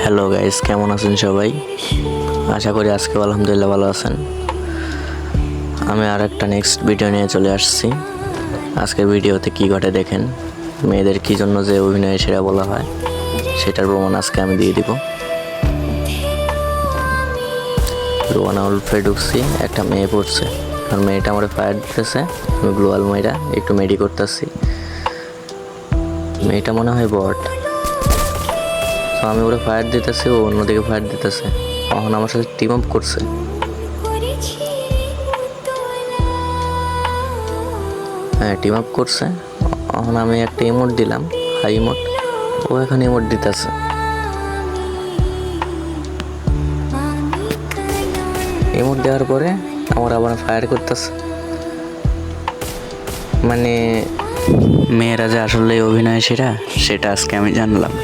Hello guys, কেমন আছেন সবাই? আশা করি আজকে আলহামদুলিল্লাহ ভালো আছেন। আমি আর একটা নেক্সট ভিডিও নিয়ে চলে আসছি। আজকের ভিডিওতে কি ঘটে দেখেন। মেয়েদের কি জন্য যে অভিনয় সেরা বলা হয় সেটার প্রমাণ আজকে আমি দিয়ে দিব। রোয়ানা উল্ফে ঢুকছি, একটা মেয়ে পড়ছে, কারণ মেয়েটা আমার ফায়ার দিতেছে। আমি গ্লোয়াল মেয়েরা একটু মেডি করতেছি। মেয়েটা মনে হয় বট, তো আমি ওরা ফায়ার দিতেছি, ও অন্যদিকে ফায়ার দিতেছে। এখন আমার সাথে টিম আপ করছে। হ্যাঁ, টিম আপ করছে। এখন আমি একটা ইমোট দিলাম, হাই ইমোট। ও এখন ইমোট দিতেছে। ইমোট দেওয়ার পরে আমার আবার ফায়ার করতেছে। মানে মেয়েরা যে আসলে অভিনয় সেটা আজকে আমি জানলাম।